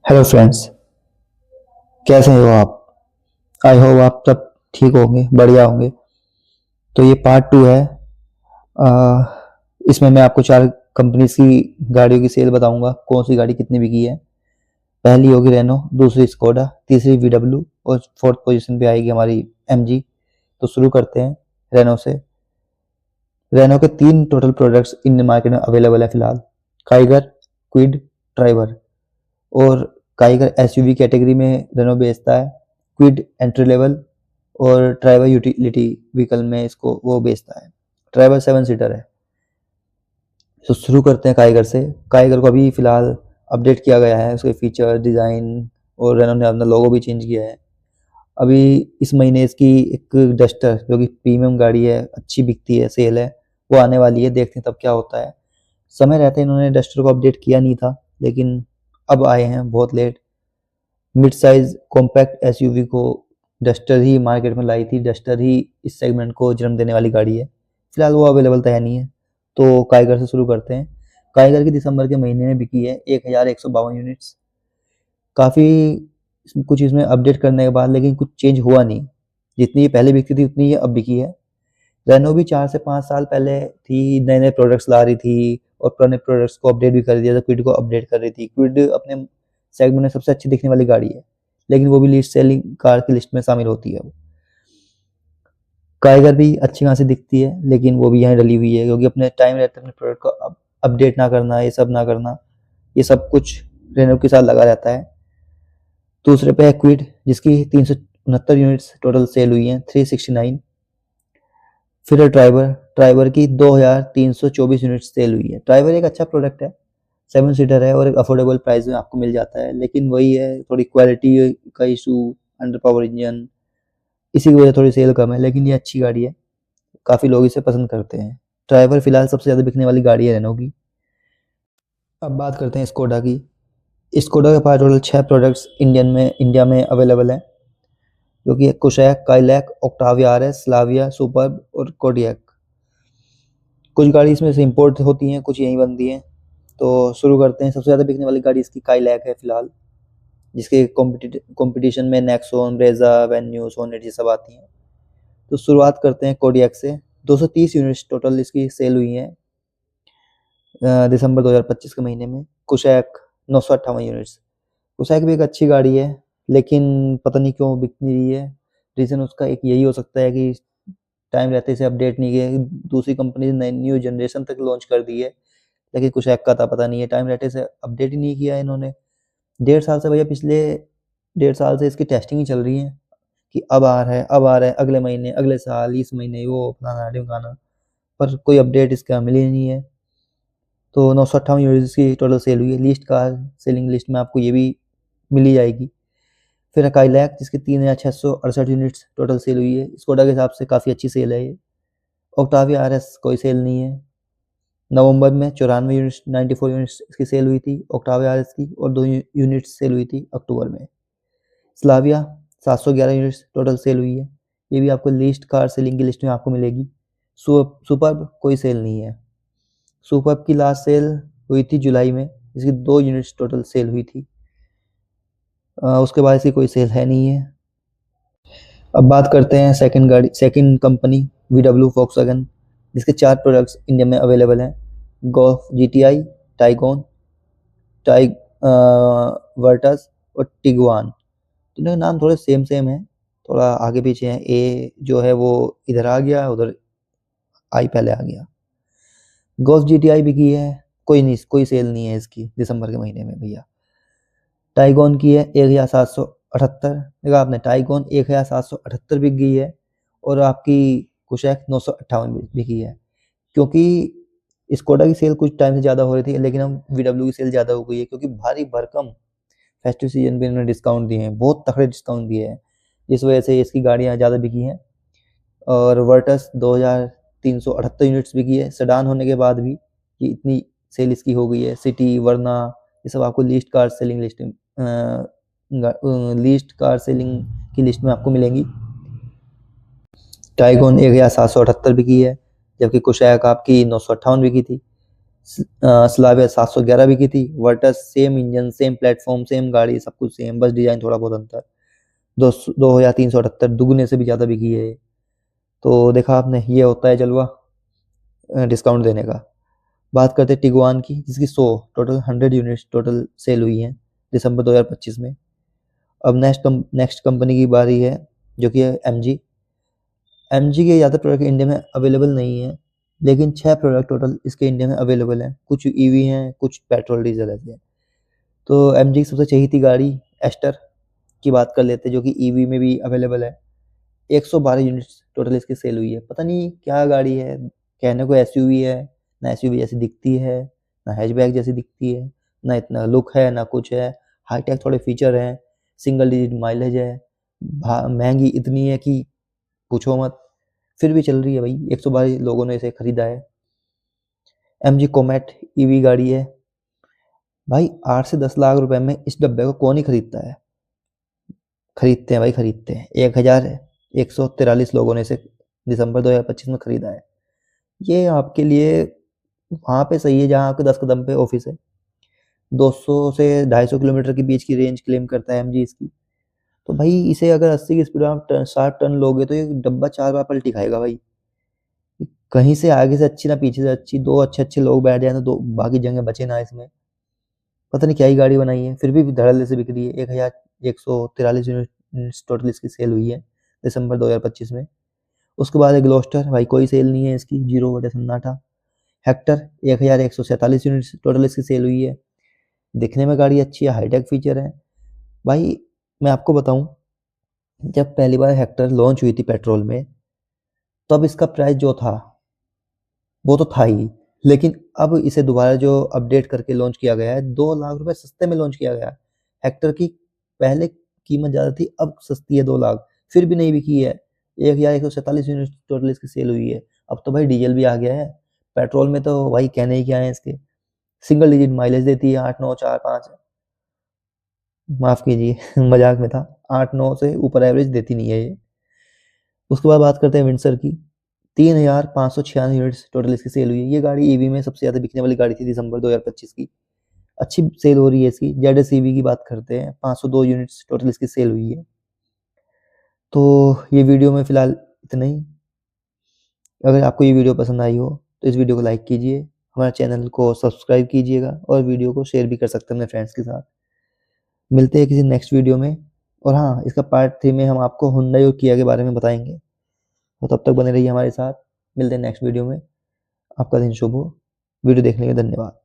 Hello friends, कैसे हो आप? आई होप आप सब ठीक होंगे, बढ़िया होंगे। तो ये पार्ट टू है। इसमें मैं आपको चार कंपनीज की गाड़ियों की सेल बताऊंगा, कौन सी गाड़ी कितनी बिकी है। पहली होगी रेनो, दूसरी स्कोडा, तीसरी वीडब्ल्यू और फोर्थ पोजीशन पे आएगी हमारी एमजी। तो शुरू करते हैं रेनो से। रेनो के तीन टोटल प्रोडक्ट्स इंडियन मार्केट में अवेलेबल है फिलहाल। Kiger, Kwid, Triber. और काइगर एसयूवी कैटेगरी में रेनो बेचता है। क्विड एंट्री लेवल और ट्राइबर यूटिलिटी व्हीकल में इसको वो बेचता है। ट्राइबर 7 सीटर है। तो शुरू करते हैं काइगर से। काइगर को अभी फिलहाल अपडेट किया गया है, उसके फीचर, डिज़ाइन और रेनो ने अपना लोगो भी चेंज किया है। अभी इस महीने इसकी एक डस्टर जो कि प्रीमियम गाड़ी है, अच्छी बिकती है, सेल है, वो आने वाली है। देखते हैं तब क्या होता है। समय रहते इन्होंने डस्टर को अपडेट किया नहीं था, लेकिन अब आए हैं बहुत late. Mid size compact SUV को डस्टर ही मार्केट में लाई थी। डस्टर ही इस सेगमेंट को जन्म देने वाली गाड़ी है। फिलहाल वो अवेलेबल तो है नहीं है। तो काइगर से शुरू करते हैं। काइगर की दिसंबर के महीने में बिकी है 1152 यूनिट्स। काफ़ी कुछ इसमें अपडेट करने के बाद लेकिन कुछ चेंज हुआ नहीं। जितनी ये पहले बिकती थी उतनी ये अब बिकी है। रेनो भी 4 से 5 साल पहले थी, नए नए प्रोडक्ट्स ला रही थी और पुराने प्रोडक्ट्स को अपडेट भी कर दिया था। क्विड को अपडेट कर रही थी। क्विड अपने सेगमेंट में सबसे अच्छी दिखने वाली गाड़ी है, लेकिन वो भी लीस्ट सेलिंग कार की लिस्ट में शामिल होती है। काइगर भी अच्छी खासी दिखती है, लेकिन वो भी यहाँ डली हुई है, क्योंकि अपने टाइम रहते अपने प्रोडक्ट को अपडेट ना करना, ये सब ना करना, ये सब कुछ रेनो के साथ लगा रहता है। दूसरे पे है क्विड, जिसकी 369 यूनिट्स टोटल सेल हुई हैं, 369। फिर है ट्राइबर। ट्राइबर की 2324 यूनिट्स सेल हुई है। ट्राइबर एक अच्छा प्रोडक्ट है, 7 सीटर है और एक अफोर्डेबल प्राइस में आपको मिल जाता है। लेकिन वही है, थोड़ी क्वालिटी का इशू, अंडर पावर इंजन, इसी की वजह थोड़ी सेल कम है। लेकिन ये अच्छी गाड़ी है, काफ़ी लोग इसे पसंद करते हैं। ट्राइबर फिलहाल सबसे ज़्यादा बिकने वाली गाड़ी है रेनो की। अब बात करते हैं स्कोडा की। स्कोडा के पास टोटल 6 प्रोडक्ट्स इंडिया में अवेलेबल हैं, जो कि Kushaq, Kylaq, Octavia RS, Slavia, Superb और कोडियक। कुछ गाड़ी इसमें से इंपोर्ट होती हैं, कुछ यहीं बनती हैं। तो शुरू करते हैं। सबसे ज़्यादा बिकने वाली गाड़ी इसकी काइलैक है फिलहाल, जिसके कंपटीशन में नेक्सॉन, ब्रेजा, वेन्यू, सोनेट ये सब आती हैं। तो शुरुआत करते हैं कोडियक से। 230 यूनिट्स टोटल इसकी सेल हुई हैं दिसंबर 2025 के महीने में। Kushaq 958 units. कुशैक भी एक अच्छी गाड़ी है, लेकिन पता नहीं क्यों बिक नहीं रही है। रीज़न उसका एक यही हो सकता है कि टाइम रहते इसे अपडेट नहीं किया। दूसरी कंपनी ने न्यू जनरेशन तक लॉन्च कर दी है, लेकिन कुशैक का था पता नहीं है, टाइम रहते से अपडेट ही नहीं किया इन्होंने। 1.5 साल से भैया, पिछले 1.5 साल से इसकी टेस्टिंग ही चल रही है कि अब आ रहा है, अब आ रहा है, अगले महीने, अगले साल, इस महीने, वो फलाना ढिमकाना, पर कोई अपडेट इसका मिली नहीं है। तो 958 यूनिट्स की टोटल सेल हुई है। लिस्ट कार सेलिंग लिस्ट में आपको ये भी मिली जाएगी। फिर है काइलैक, जिसकी 3668 यूनिट्स टोटल सेल हुई है। स्कोडा के हिसाब से काफ़ी अच्छी सेल है ये। ऑक्टाविया आरएस कोई सेल नहीं है। नवंबर में 94 यूनिट्स, 94 यूनिट्स इसकी सेल हुई थी ऑक्टाविया आरएस की, और 2 यूनिट्स सेल हुई थी अक्टूबर में। स्लाविया 711 यूनिट्स टोटल सेल हुई है। ये भी आपको लिस्ट कार सेलिंग की लिस्ट में आपको मिलेगी। सुपर्ब कोई सेल नहीं है। सुपर्ब की लास्ट सेल हुई थी जुलाई में, जिसकी 2 यूनिट्स टोटल सेल हुई थी। उसके बाद इसकी कोई सेल है नहीं है। अब बात करते हैं सेकंड कंपनी वीडब्ल्यू वोक्सवैगन, जिसके 4 प्रोडक्ट्स इंडिया में अवेलेबल हैं। गोल्फ जीटीआई, टाइगोन, टाइग वर्टस और टिगवान। दोनों के नाम थोड़े सेम सेम है, थोड़ा आगे पीछे हैं। ए जो है वो इधर आ गया, उधर आई पहले आ गया। गोल्फ जीटीआई बिकी है, कोई सेल नहीं है इसकी दिसंबर के महीने में भैया। टाइगोन की है 1778। देखा आपने, टाइगोन 1778 बिक गई है, और आपकी कुशैक 958 बिकी है। क्योंकि स्कोडा की सेल कुछ टाइम से ज़्यादा हो रही थी, लेकिन अब वीडब्ल्यू की सेल ज़्यादा हो गई है, क्योंकि भारी भरकम फेस्टिव सीजन पे इन्होंने डिस्काउंट दिए हैं, बहुत तगड़े डिस्काउंट दिए हैं, जिस वजह से इसकी गाड़ियाँ ज़्यादा बिकी हैं। और वर्टस 2378 यूनिट्स बिकी है। सेडान होने के बाद भी ये इतनी सेल इसकी हो गई है। सिटी, वरना, ये सब आपको लीस्ट कार सेलिंग की लिस्ट में आपको मिलेंगी। टाइगोन 1778 बिकी है, जबकि कुशैक आपकी 958 बिकी थी। स्लाविया 711 बिकी थी। Virtus same engine, same platform, same गाड़ी, सब कुछ सेम, बस डिजाइन थोड़ा बहुत अंतर। 2378 दुगने से भी ज़्यादा बिकी है। तो देखा आपने, ये होता है जलवा डिस्काउंट देने का। बात करते हैं टिगुआन की, जिसकी 100 टोटल 100 यूनिट्स टोटल सेल हुई हैं दिसंबर 2025 में। अब नेक्स्ट कंपनी की बारी है, जो कि है एमजी। एमजी के ज़्यादा प्रोडक्ट इंडिया में अवेलेबल नहीं है, लेकिन 6 प्रोडक्ट टोटल इसके इंडिया में अवेलेबल हैं। कुछ ईवी हैं, कुछ पेट्रोल डीजल ऐसे हैं। तो एमजी की सबसे चहीती गाड़ी एस्टर की बात कर लेते हैं, जो कि ईवी में भी अवेलेबल है। 112 यूनिट्स टोटल इसकी सेल हुई है। पता नहीं क्या गाड़ी है, कहने को एसयूवी है, ना एसयूवी जैसी दिखती है, ना हैचबैक जैसी दिखती है, ना इतना लुक है, ना कुछ है। हाईटेक थोड़े फीचर हैं, सिंगल डिजिट माइलेज है, महंगी इतनी है कि पूछो मत, फिर भी चल रही है भाई, 112 लोगों ने इसे खरीदा है। एमजी कोमेट ईवी गाड़ी है भाई। 8 से 10 लाख रुपए में इस डब्बे को कौन ही खरीदता है। खरीदते हैं भाई, खरीदते हैं। 1143 लोगों ने इसे दिसंबर 2025 में खरीदा है। ये आपके लिए वहाँ पे सही है जहाँ आपके 10 कदम पे ऑफिस है। 200 से 250 किलोमीटर के बीच की रेंज क्लेम करता है एमजी इसकी। तो भाई इसे अगर 80 की स्पीड में आप 60 टन लोगे तो ये डब्बा 4 बार पलटी खाएगा भाई। कहीं से आगे से अच्छी ना पीछे से अच्छी, दो अच्छे अच्छे लोग बैठ जाए ना, दो बाकी जगह बचे ना इसमें। पता नहीं क्या ही गाड़ी बनाई है, फिर भी धड़ल्ले से बिक रही है। 1143 यूनिट टोटल इसकी सेल हुई है दिसंबर 2025 में। उसके बाद है ग्लोस्टर, भाई कोई सेल नहीं है इसकी, 0 बटे सन्नाटा। हेक्टर 1147 यूनिट टोटल इसकी सेल हुई है। दिखने में गाड़ी अच्छी है, हाईटेक फीचर है भाई। मैं आपको बताऊं, जब पहली बार हेक्टर लॉन्च हुई थी पेट्रोल में, तब इसका प्राइस जो था वो तो था ही, लेकिन अब इसे दोबारा जो अपडेट करके लॉन्च किया गया है, 2 लाख रुपए सस्ते में लॉन्च किया गया है। हेक्टर की पहले कीमत ज़्यादा थी, अब सस्ती है 2 लाख, फिर भी नहीं बिकी है। 1147 यूनिट टोटल इसकी सेल हुई है। अब तो भाई डीजल भी आ गया है, पेट्रोल में तो भाई कहने ही क्या है इसके। सिंगल डिजिट माइलेज देती है, 8, 9, 4, 5। माफ कीजिए मजाक में था। 8, 9 से ऊपर एवरेज देती नहीं है ये। उसके बाद बात करते हैं विंडसर की। 3596 यूनिट्स टोटल इसकी सेल हुई है। ये गाड़ी ईवी में सबसे ज़्यादा बिकने वाली गाड़ी थी दिसंबर 2025 की। अच्छी सेल हो रही है इसकी। जेड ईवी की बात करते हैं, 502 यूनिट्स टोटल इसकी सेल हुई है। तो ये वीडियो में फ़िलहाल इतना ही। अगर आपको ये वीडियो पसंद आई हो तो इस वीडियो को लाइक कीजिए, हमारे चैनल को सब्सक्राइब कीजिएगा और वीडियो को शेयर भी कर सकते हैं अपने फ्रेंड्स के साथ। मिलते हैं किसी नेक्स्ट वीडियो में। और हाँ, इसका पार्ट 3 में हम आपको हुंडई और किया के बारे में बताएंगे। तो तब तक बने रहिए हमारे साथ। मिलते हैं नेक्स्ट वीडियो में। आपका दिन शुभ हो। वीडियो देखने के लिए धन्यवाद।